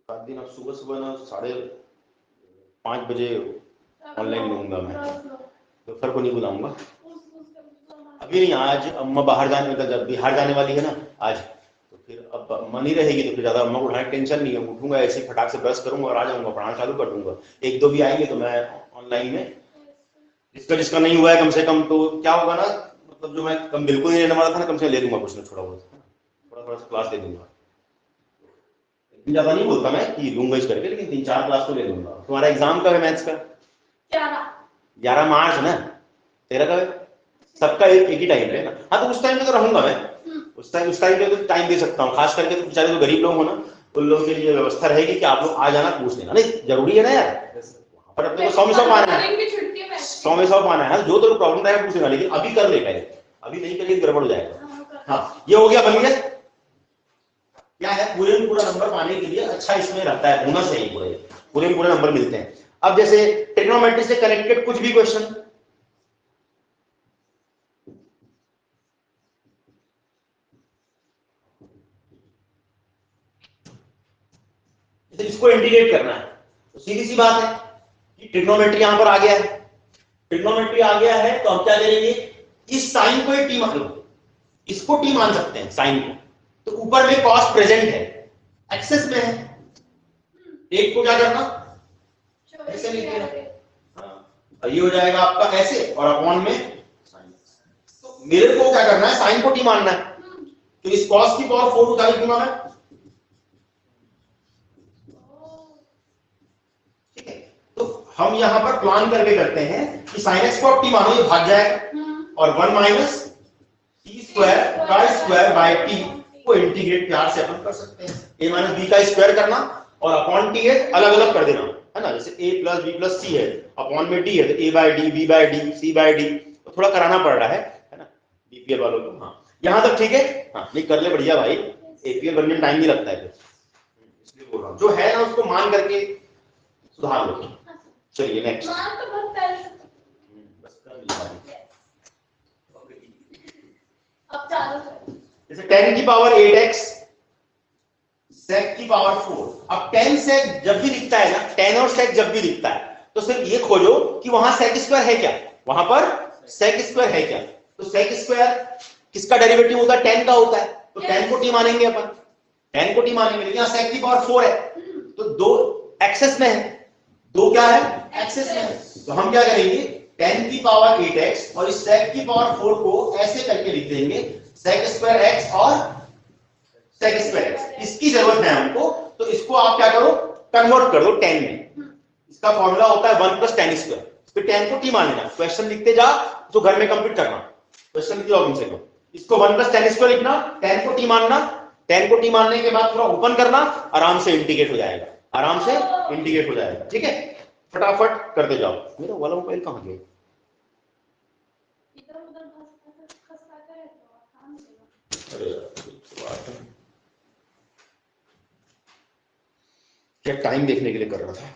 दिन अब सुबह सुबह ना 5:30 बजे ऑनलाइन लूंगा मैं, दोपहर को नहीं बुलाऊंगा अभी नहीं। आज अम्मा बाहर जाने मतलब जब बिहार जाने वाली है ना आज, तो फिर अब अम्मा नहीं रहेगी, तो फिर ज्यादा अम्मा को उठाने टेंशन नहीं है, उठूंगा ऐसे ही फटाक से ब्रश करूंगा और आ जाऊंगा, पढ़ाना चालू कर दूंगा। 1-2 भी आएंगे तो मैं ऑनलाइन में, जिसका नहीं हुआ है कम से कम, तो क्या होगा ना, मतलब जो मैं कम बिल्कुल नहीं लेने वाला था ना, कम से कम ले लूंगा कुछ ना, थोड़ा बहुत थोड़ा क्लास ले लूंगा। ज्यादा नहीं बोलता मैं कि लूंगा इस करके, लेकिन 3-4 क्लास तो ले लूंगा। तुम्हारा एग्जाम कब है मैथ्स का? 11 मार्च ना, 13 का है, सबका एक ही टाइम है ना। हाँ तो उस टाइम पे तो रहूंगा मैं, उस टाइम पे तो टाइम दे सकता हूँ। खास करके तो बेचारे जो गरीब लोग हो ना, उन लोगों के लिए व्यवस्था रहेगी कि आप लोग आ जाना, पूछ लेना। नहीं जरूरी है ना यार, वहां पर अपने को 100 में 100 पाना है, 100 में 100 पाना है। जो तो प्रॉब्लम रहेगा पूछेगा, लेकिन अभी कर ले पहले, अभी नहीं करेंगे गड़बड़ हो जाएगा। हाँ ये हो गया, बन गया। क्या है, पूरे में पूरा नंबर पाने के लिए अच्छा इसमें रहता है, बोनस है, पूरे में पूरे नंबर मिलते हैं। अब जैसे ट्रिग्नोमेट्री से कनेक्टेड कुछ भी क्वेश्चन, इसको इंटीग्रेट करना है, तो सीधी सी बात है कि ट्रिग्नोमेट्री यहां पर आ गया है, ट्रिग्नोमेट्री आ गया है, तो हम क्या करेंगे, इस साइन को टी मान लो, इसको टी मान सकते हैं साइन को, तो ऊपर में कॉस प्रेजेंट है, एक्सेस में है, एक को क्या करना, ऐसे लिखते हैं, हाँ, ये हो जाएगा आपका ऐसे, और अपॉन में साइन। तो मेरे को क्या करना है, साइन को टी मानना है, तो इस कॉस की पावर 4 उठा दूंगा मैं, ठीक है। तो हम यहां पर प्लान करके करते हैं कि साइन एक्स को आप टी मानो, ये भाग जाएगा, और 1 माइनस टी स्क्वायर का स्क्वायर बाय टी को इंटीग्रेट प्यार से अपन कर सकते हैं। a माइनस बी का स्क्वायर करना और अपॉन टी है अलग अलग कर देना, है ना। जैसे a plus B plus C है, अपॉन में डी है, तो a by D, B by D, C by D, तो थोड़ा कराना पड़ रहा है ना बीपीएल वालों को। हाँ यहां तक ठीक है, हाँ नहीं कर ले, बढ़िया भाई, एपीएल बनने में टाइम नहीं लगता है फिर, इसलिए बोल रहा हूं, जो है ना उसको मान करके सुधार लो। चलिए नेक्स्ट, जैसे 10 की पावर 8x sec की पावर 4। अब 10 sec जब भी दिखता है ना, 10 और sec जब भी दिखता है, तो सिर्फ ये खोजो कि वहां sec स्क्वायर है क्या, वहां पर sec स्क्वायर है क्या। तो sec स्क्वायर किसका डेरिवेटिव होता है, 10 का होता है, तो 10 को t मानेंगे अपन, 10 को t मानेंगे, लेकिन यहाँ sec की पावर 4 है, तो दो एक्सेस में है, दो क्या है, एक्सेस में है। तो हम क्या करेंगे, 10 की पावर 8x और इस sec की पावर 4 को ऐसे करके लिख देंगे, sec स्क्वायर x और sec स्क्वायर x, इसकी जरूरत है हमको। तो इसको आप क्या करो, कन्वर्ट कर दो 10 में। इसका फॉर्मूला होता है 1 + tan स्क्वायर, फिर 10 को t मान लेना, क्वेश्चन लिखते जा तो घर में कंप्लीट करना, क्वेश्चन की लॉगिंग से करो। इसको 1 + 10² लिखना, 10 को t मानना, 10 को t मानने के बाद थोड़ा ओपन करना, आराम से इंटीग्रेट हो जाएगा, आराम से इंटीग्रेट हो जाएगा। ठीक है, फटाफट करते जाओ। मेरा वाला मोबाइल कहाँ गया? इधर उधर खसकाता है तो आसान होगा। अरे बात है, क्या टाइम देखने के लिए कर रहा था।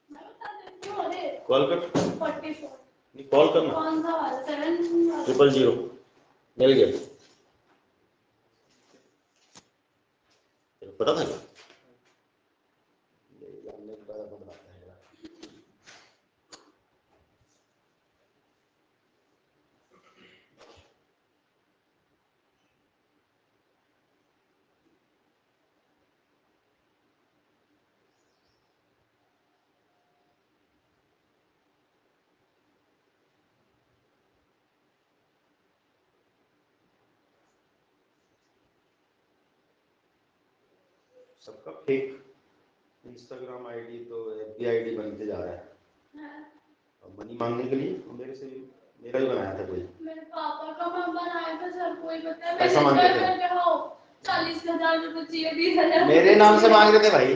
मैं बता देती हूँ। अरे कॉल कर, 44 नहीं कॉल करना, कौन सा वाला 7 000 मिल गया। पता था क्या? सबका फेक इंस्टाग्राम आईडी तो एफबी आईडी बनते जा रहा है। अब मनी मांगने के लिए मेरे से मेरा ही बनाया था कोई। मेरे पापा का मैं बनाया था सर, कोई पता है पैसा मांग रहे थे। 40,000 रुपए चाहिए, 20,000 मेरे नाम से मांग रहे थे भाई।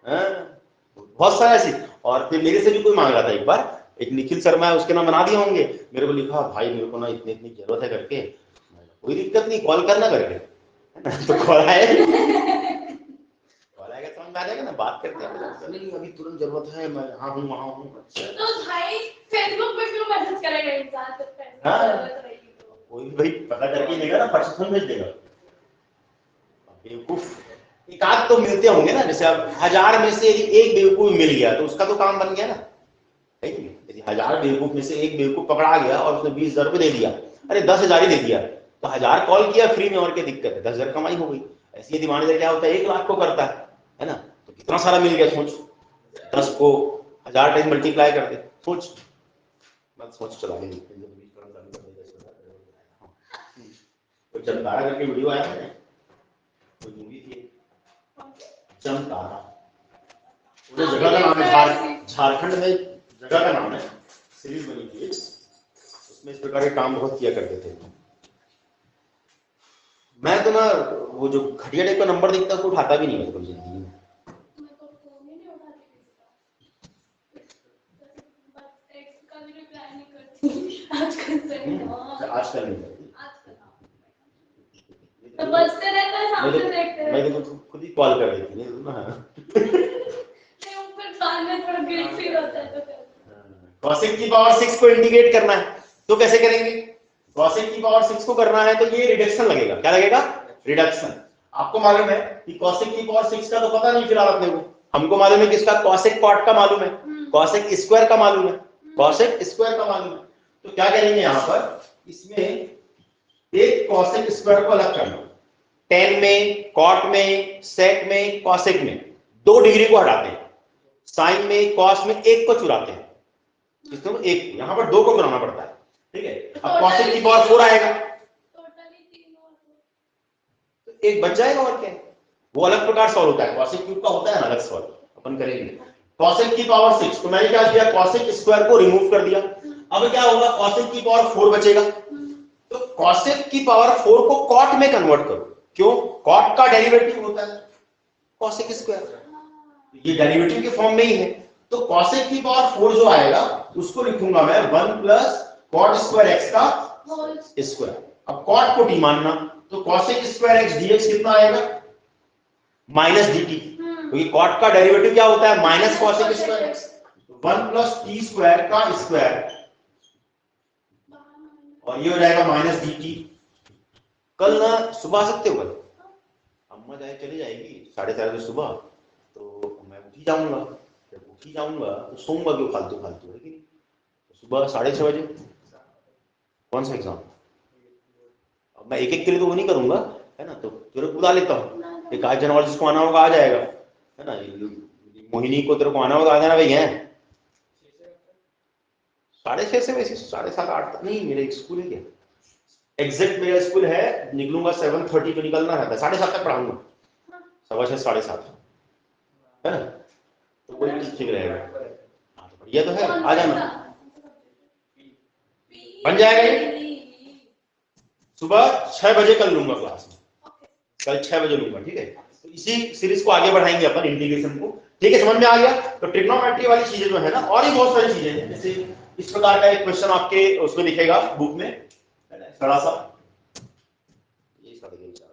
हाँ? बहुत सारा ऐसी। और फिर मेरे से भी कोई मांग रहा था एक बार, एक निखिल शर्मा है, उसके नाम बना दिए होंगे। मेरे को लिखा, भाई मेरे को ना इतनी इतनी जरूरत है करके। कोई दिक्कत नहीं, कॉल करना करके। तो कॉल आए, कॉल आएगा समझ में आ जाएगा ना, बात करते हैं। नहीं अभी तुरंत जरूरत है, मैं यहाँ हूँ वहाँ हूँ। तो भाई फेसबुक पे क्यों मैसेज करेगा इंसान जब पैसे की हाँ। जरूरत रहेगी तो? कोई भी भाई पता करके देगा ना, पर्सनल भेज देगा। बेवकूफ एक आध तो मिलते होंगे ना, जैसे अब 1000 में से यदि एक बेवकूफ मिल गया तो उसका तो काम बन गया ना। है कि नहीं? यदि 1000 बेवकूफ में से एक बेवकूफ पकड़ा गया और उसने 20,000 रुपए दे दिया, अरे 10,000 ही दे दिया, तो 1000 कॉल किया फ्री में, और क्या दिक्कत है, 10,000 कमाई हो गई। ऐसी यदि मान लीजिए क्या होता है 1 लाख को करता है ना, तो कितना सारा मिल गया। सोच 10 को 1000 टाइम मल्टीप्लाई कर दे, सोच मत सोच, चला गई। तो चमकारा करके वीडियो आया है, कोई मूवी थी चमकारा, वो जगह का नाम है, झारखंड में जगह का नाम है, सीरीज बनी थी, उसमें इस प्रकार के काम बहुत किया करते थे। मैं तो ना वो जो घटिया टाइप का नंबर दिखता है उसको उठाता भी नहीं है कभी जिंदगी में। मैं तो फोन ही नहीं उठाती किसी का, बस टेक्स्ट का भी रिप्लाई नहीं करती आजकल से। आजकल नहीं करती। तो बजते रहता है, सामने देखते रहते। मैं तो खुद ही कॉल कर देती है ना। नहीं ऊपर कान में थोड़ा गिल्ट फील होता है तो फिर cosec की पावर 6 को इंटीग्रेट करना है तो कैसे करेंगे? cosec की पावर 6 को करना है तो ये रिडक्शन लगेगा। क्या लगेगा? रिडक्शन। आपको मालूम है कि cosec की पावर 6 का तो पता नहीं फिलहाल अपने को, हमको मालूम है किसका, cosec cot का मालूम है, cosec स्क्वायर का मालूम है, cosec स्क्वायर का मालूम है। तो क्या करेंगे यहाँ पर, इसमें एक cosec स्क्वायर को अलग करना, tan में, cot में, sec में, cosec में 2 डिग्री को हटाते हैं, साइन में, cos में 1 को चुराते हैं, इसमें 1, यहाँ पर 2 को चुराना पड़ता है। ठीक है, अब cosec की पावर 4 आएगा, टोटली 3 और 4 तो 1 बच जाएगा। और क्या, वो अलग प्रकार सॉल्व होता है, cosec क्यूब का होता है ना अलग सॉल्व, अपन करेंगे। cosec की पावर 6, तो मैंने क्या किया, cosec स्क्वायर को रिमूव कर दिया। अब क्या होगा, cosec की पावर 4 बचेगा, तो cosec की पावर 4 को cot में कन्वर्ट करो। क्यों? cot का डेरिवेटिव होता है cosec स्क्वायर, ये डेरिवेटिव के फॉर्म में ही है। तो cosec की पावर 4 जो आएगा उसको लिखूंगा मैं 1 + cot स्क्वायर x का स्क्वायर। अब cot को t मानना, तो cosec स्क्वायर x dx कितना आएगा, -dt, क्योंकि cot का डेरिवेटिव क्या होता है, minus cosec square x। 1 + t square का स्क्वायर, और ये हो जाएगा -dt। कल ना सुबह आ सकते हो? कल अम्मा जाए चली जाएगी 4:30 बजे सुबह, तो मैं उठ ही जाऊंगा, जब उठ ही जाऊंगा तो सोऊंगा क्यों फालतू फालतू, है कि नहीं? तो सुबह 6:30 बजे कौन सा एग्जाम, अब मैं एक एक के लिए तो वो नहीं करूंगा, है ना, तो तेरे को बुला लेता हूँ, एक 8 जनवरी जिसको आना होगा आ जाएगा, है ना, मोहिनी को तेरे को आना होगा आ जाना, भाई है 6:30 से, वैसे 7:30 8 तक नहीं, मेरा स्कूल है क्या एग्जैक्ट, मेरा स्कूल है, निकलूंगा 7:30 को निकलना रहता है, 7:30 तक पढ़ाऊंगा, 6:15 7:30, है ना, तो कोई ठीक रहेगा। हाँ तो बढ़िया तो है, आ जाना। बन जाएगा ये? सुबह 6 बजे कल लूंगा क्लास में, कल 6 बजे लूंगा, ठीक है। तो इसी सीरीज को आगे बढ़ाएंगे अपन, इंटीग्रेशन को, ठीक है। समझ में आ गया? तो ट्रिग्नोमेट्री वाली चीजें जो है ना, और भी बहुत सारी चीजें हैं, जैसे इस प्रकार का एक क्वेश्चन आपके उसमें दिखेगा बुक में, थोड़ा सा ये इसका देखिए,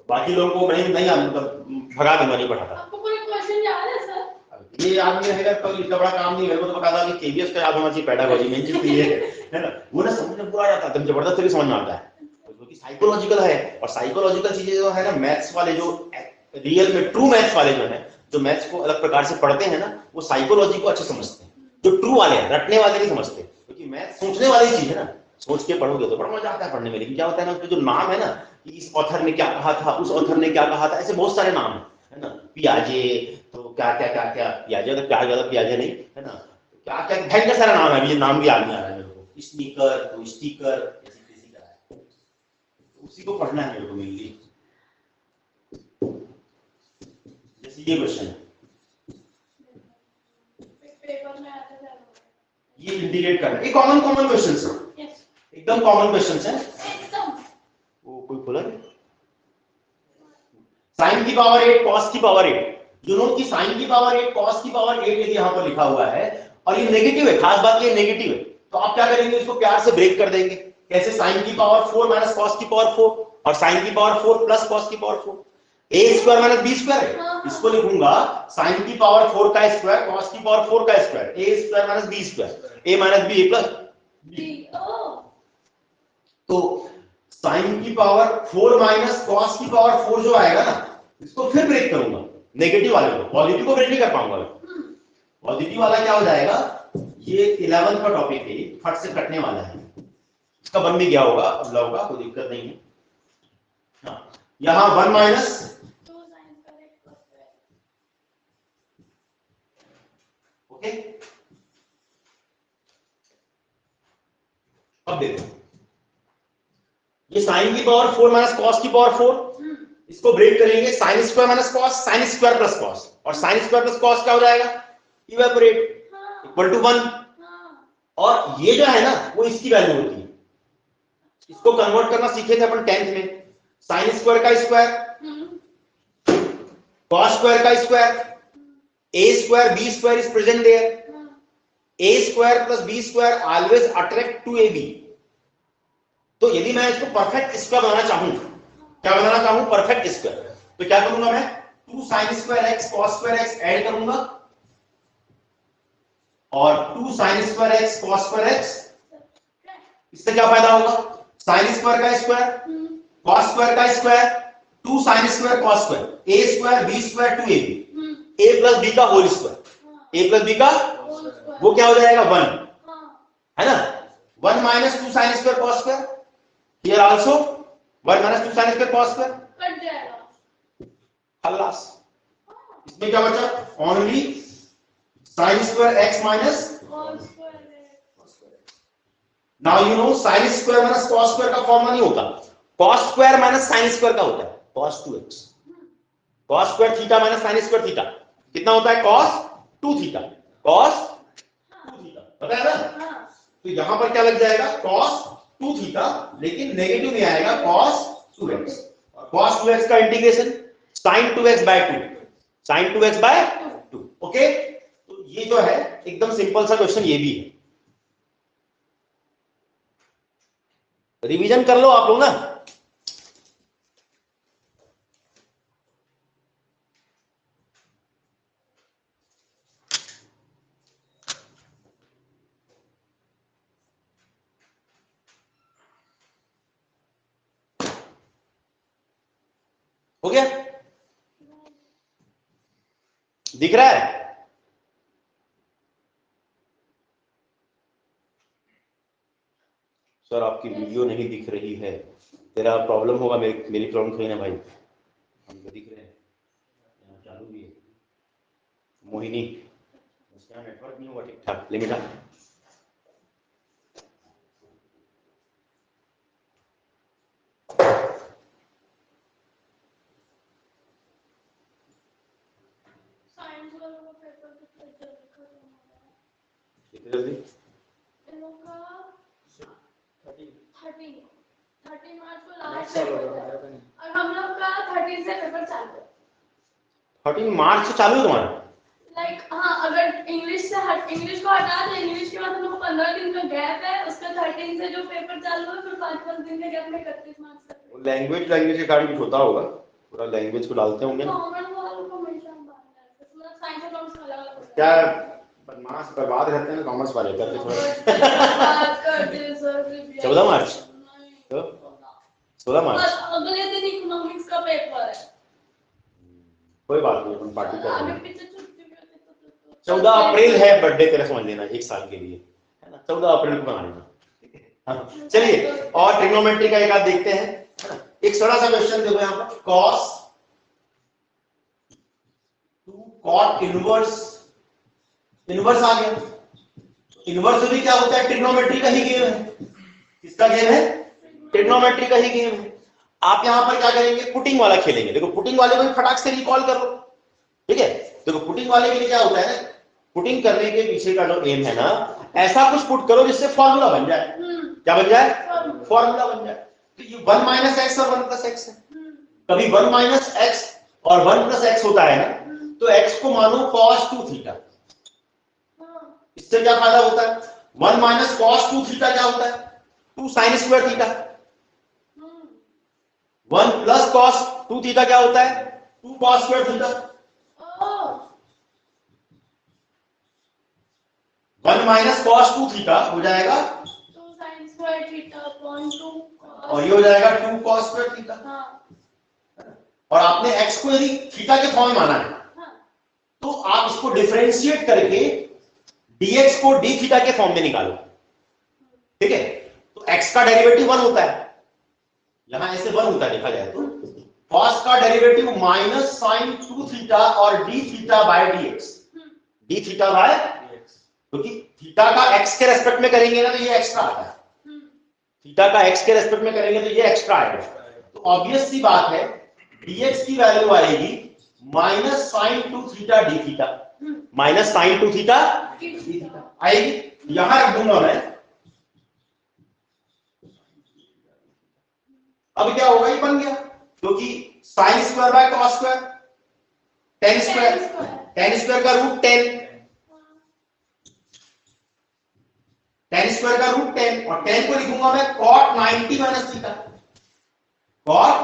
बाकी लोगों को नहीं मतलब भगा दूंगा, नहीं पढ़ाता। आपको कोई क्वेश्चन याद है सर? ये याद नहीं रहेगा तो इतना बड़ा काम नहीं, मेरे को तो पता था कि केबीएस का याद होना चाहिए, पेडागोजी मेन चीज तो ये है ना, वो ना समझ में पूरा आता है, जबरदस्त तरीके समझ में आता है, क्योंकि साइकोलॉजिकल है। और साइकोलॉजिकल चीजें जो है ना, मैथ्स वाले जो रियल में ट्रू मैथ्स वाले जो है, जो मैथ्स को अलग प्रकार से पढ़ते हैं ना, वो साइकोलॉजी को अच्छे समझते हैं। जो ट्रू वाले हैं, रटने वाले नहीं समझते, क्योंकि मैथ्स सोचने वाली चीज है ना, सोच के पढ़ोगे तो बड़ा मजा आता है पढ़ने में। लेकिन क्या होता है ना, उसके जो नाम है ना, कि इस ऑथर ने क्या कहा था, उस ऑथर ने क्या कहा था, ऐसे बहुत सारे नाम है ना, पियाजे, तो क्या क्या क्या क्या, पियाजे तो प्याज वाला पियाजे नहीं है ना, क्या क्या भयंकर सारा नाम है, अभी ये नाम भी याद नहीं आ रहा है मेरे को, स्नीकर तो स्टिकर, ऐसी किसी का है, उसी को पढ़ना है मेरे को मेनली। जैसे ये क्वेश्चन है, पेपर में आता है, ये इंटीग्रेट करना, ये कॉमन कॉमन क्वेश्चंस है, एकदम कॉमन क्वेश्चंस हैं। एकदम। वो कोई खोला नहीं? साइन की पावर 8 कॉस की पावर 8, यू नो कि साइन की पावर 8 कॉस की पावर 8 यदि यहां पर लिखा हुआ है और ये नेगेटिव है, खास बात ये नेगेटिव है, तो आप क्या करेंगे, इसको प्यार से ब्रेक कर देंगे। कैसे? साइन की पावर 4 माइनस कॉस की पावर 4 और साइन की पावर 4 प्लस कॉस की पावर 4, ए स्क्वायर माइनस बी स्क्वायर है, इसको लिखूंगा साइन की पावर 4 का स्क्वायर कॉस की पावर 4 का square, A square minus B square, A minus B A plus B. तो साइन की पावर 4 माइनस कॉस की पावर 4 जो आएगा ना, इसको फिर ब्रेक करूंगा, नेगेटिव वाले को, पॉजिटिव को ब्रेक नहीं कर पाऊंगा। पॉजिटिव वाला क्या हो जाएगा, ये 11 का टॉपिक है, फट से कटने वाला है, इसका बन भी गया होगा, अब लव का कोई दिक्कत नहीं है। हाँ, यहां 1 माइनस, ओके। अब देखो, ये साइन की पावर 4 माइनस कॉस की पावर 4, इसको ब्रेक करेंगे, sine square minus cos, sine square plus cos, और साइन स्क्वायर प्लस कॉस क्या हो जाएगा, इवेपोरेट, इक्वल टू 1। और ये जो है ना, वो इसकी वैल्यू होती है, इसको कन्वर्ट करना सीखे थे अपन 10th में, साइन स्क्वायर का स्क्वायर, कॉस स्क्वायर का square, A square B square is present there, A square plus B square always attract to A B. तो यदि मैं इसको परफेक्ट स्क्वायर बनाना चाहूं, क्या बनाना चाहूं, परफेक्ट स्क्वायर, तो क्या करूंगा मैं, 2 sin square x cos square x add करूंगा, और 2 sin square x cos square x, इससे क्या फायदा होगा, sin स्क्वायर का स्क्वायर cos स्क्वायर का square 2 sin square cos square, a square b square 2ab, a plus b का whole square, a plus b का वो क्या हो जाएगा 1, है ना, 1 minus 2 sin square cos square, here also 1 minus 2 sin square cos square, cut जाएगा खल्लास। इसमें क्या बचा, only sin square x minus, now you know sin square minus cos square का फॉर्मूला नहीं होता, cos square minus sin square का होता है, cos 2x, cos square theta minus sin square theta कितना होता है, cos 2 थीटा, cos 2 थीटा, पता है ना। तो यहां पर क्या लग जाएगा, cos 2 थीटा, लेकिन नेगेटिव में आएगा cos 2x, और cos 2x का integration sin 2x by 2, sin 2x by 2, okay. तो ये जो है एकदम सिंपल सा क्वेश्चन ये भी है, रिवीजन कर लो आप लोग ना। हो गया, दिख रहा है, सर आपकी वीडियो नहीं दिख रही है, तेरा प्रॉब्लम होगा, मेरी प्रॉब्लम थोड़ी ना भाई, हमको दिख रहे हैं, यहाँ चालू भी है, मोहिनी उसका नेटवर्क नहीं हुआ ठीक ठाक, लिमिट साइंस वालों का पेपर कितना जल्दी खत्म हो रहा है। जल्दी। इन लोग का 30 मार्च को लास्ट नेक्स्ट साल पेपर होगा, है ज्यादा नहीं। और हम लोग का 30 से पेपर चालू है। 13 मार्च से चालू है तुम्हारा? लाइक हाँ, अगर इंग्लिश को हटा दे, इंग्लिश के बाद हम लोग को 15 दिन का गैप है, उसका 13 से जो पेपर चालू है, फिर 5 दिन के गैप में 31 मार्च तक। लैंग्वेज के कारण कुछ होता होगा, पूरा लैंग्वेज को डालते होंगे ना। कॉमन वालों को हमेशा बांधना है, मतलब साइंस और कॉमर्स अलग अलग होता क्या है। बदमाश बर्बाद रहते हैं कॉमर्स वाले, करके बात करते हैं सर, 14 मार्च? तो 16 मार्च? बस अगले दिन इकोनॉमिक्स का पेपर है। कोई बात नहीं, अपन पार्टी कर आगे लेंगे। पीछे छुट्टी भी होती तो 14 अप्रैल है बर्थडे तेरा, समझ लेना, एक साल के लिए, है ना? 14 अप्रैल को बना लेना। हाँ, चलिए और ट्रिग्नोमेट्री का एक आध देखते हैं, है ना? एक थोड़ा सा क्वेश्चन देखो यहाँ पर, cos टू cot इनवर्स आ गया। इनवर्स भी क्या होता है? ट्रिग्नोमेट्री का ही गेम है। किसका गेम है? ट्रिग्नोमेट्री का ही गेम है। आप यहां पर क्या करेंगे? पुटिंग वाला खेलेंगे। देखो पुटिंग वाले को भी फटाक से रिकॉल करो, ठीक है? देखो पुटिंग वाले के लिए क्या होता है ना, पुटिंग करने के पीछे का जो एम है ना, ऐसा कुछ पुट करो जिससे फॉर्मूला बन जाए। क्या बन जाए? फॉर्मूला बन जाए। तो ये 1 माइनस एक्स और 1 प्लस एक्स है। कभी 1 माइनस एक्स और 1 प्लस एक्स होता है ना, तो एक्स को मानो cos 2 थीटा। इससे क्या फायदा होता है? 1 माइनस cos 2 थीटा क्या होता है? 2 sine square theta. 1 plus cos 2 theta क्या होता है? 2 cos square theta. 1 minus cos 2 theta हो जाएगा 2 sin स्क्वायर थीटा अपॉन 2 और ये हो जाएगा 2 cos स्क्वायर थीटा। और आपने x को यदि थीटा के फॉर्म में माना है, तो आप इसको डिफरेंशिएट करके dx को d थीटा के फॉर्म में निकालो, ठीक है? तो x का डेरिवेटिव 1 होता है, यहां ऐसे 1 होता है देखा जाए तो। cos का डेरिवेटिव माइनस साइन 2 थीटा और d theta by dx, d theta by, क्योंकि थीटा का x के रेस्पेक्ट में करेंगे ना तो ये एक्स्ट्रा आता है, थीटा का x के रेस्पेक्ट में करेंगे तो ये एक्स्ट्रा आएगा। तो ऑब्वियस सी बात है dx की वैल्यू आएगी minus sine 2 theta d theta, minus sine 2 theta d theta आएगी। यहां रख दूंगा मैं। अब क्या होगा? ये बन गया, क्योंकि sine square by cos square, ten square का रूट 10, टेन स्क्वायर का रूट 10 और 10 को लिखूंगा मैं cot 90 माइनस थीटा। cot,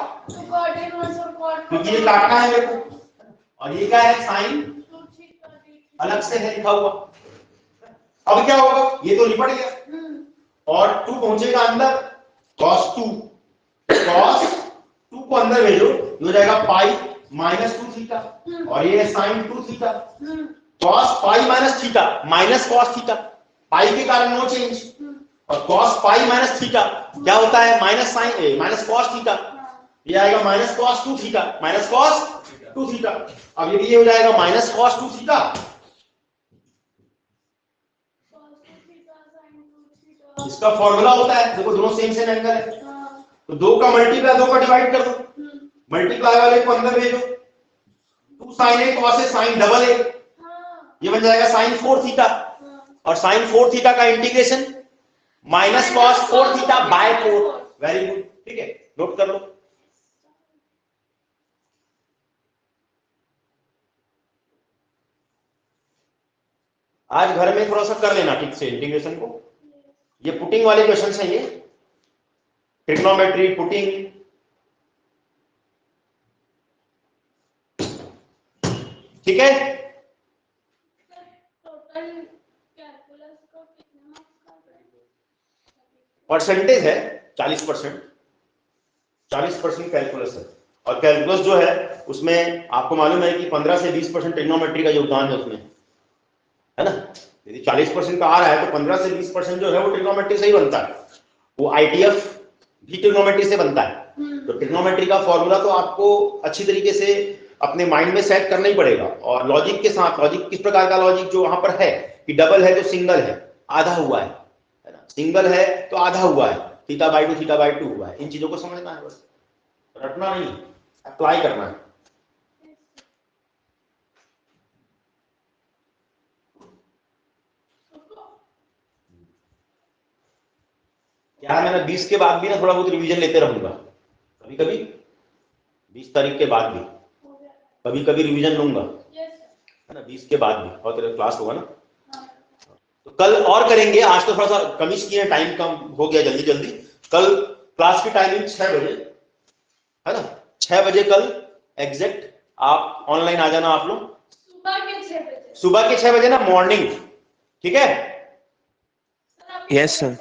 क्योंकि ये काटना है मेरे को, और ये क्या है? साइन अलग से है लिखा हुआ। अब क्या होगा? ये तो निपट गया और 2 पहुंचेगा अंदर, cos 2 को अंदर भेजो, हो जाएगा पाई माइनस 2 थीटा और ये sine 2 theta. cos pi minus theta minus cos theta, pi के कारण नो चेंज, और cos पाई माइनस थीटा क्या होता है? Minus sine minus cos theta, ये आएगा minus cos 2 theta, minus cos 2 theta. अब यदि ये हो जाएगा माइनस cos 2 थीटा, इसका फॉर्मूला होता है, देखो दोनों सेम सेम एंगल है, तो 2 का मल्टीप्लाई 2 का डिवाइड कर दो, मल्टीप्लाई वाले को अंदर भेजो, 2 sine A cos A sine double A, ये बन जाएगा साइन 4 थीटा, और साइन 4 थीटा का integration minus cos 4 theta by 4। Very good, ठीक है, नोट कर लो। आज घर में थोड़ा सा कर लेना ठीक से इंटीग्रेशन को, ये पुटिंग वाले क्वेश्चन है, ये ट्रिग्नोमेट्री पुटिंग, ठीक है? परसेंटेज है 40%, 40% कैलकुलस है, और कैलकुलस जो है उसमें आपको मालूम है कि 15 से 20% ट्रिग्नोमेट्री का योगदान है उसमें, है ना? यदि 40% का आ रहा है तो 15 से 20% जो है वो ट्रिग्नोमेट्री से ही बनता है, वो आईटीएफ भी ट्रिग्नोमेट्री से बनता है। तो ट्रिग्नोमेट्री का फॉर्मूला तो आपको अच्छी तरीके से अपने माइंड में सेट करना ही पड़ेगा, और लॉजिक के साथ, लॉजिक किस प्रकार का लॉजिक जो वहां पर है कि डबल है तो सिंगल है, आधा हुआ है ना? सिंगल है तो आधा हुआ है, थीटा बाई 2 थीटा बाई 2 हुआ है। इन चीजों को समझना है, बस रटना नहीं, अप्लाई करना है। क्या है, मैं 20 के बाद भी ना थोड़ा बहुत रिवीजन लेते रहूंगा, कभी कभी 20 तारीख के बाद भी हो गया। कभी कभी रिवीजन लूंगा, यस सर। है ना, 20 के बाद भी। और तेरा क्लास होगा ना, हाँ। तो कल और करेंगे। आज तो थोड़ा सा कमिश किए, टाइम कम हो गया जल्दी जल्दी। कल क्लास की टाइमिंग 6 बजे, है ना, 6 बजे कल एग्जैक्ट आप ऑनलाइन आ जाना आप लोग। सुबह के 6 बजे। सुबह के 6 बजे ना, मॉर्निंग, ठीक है। सर, आपको यस सर।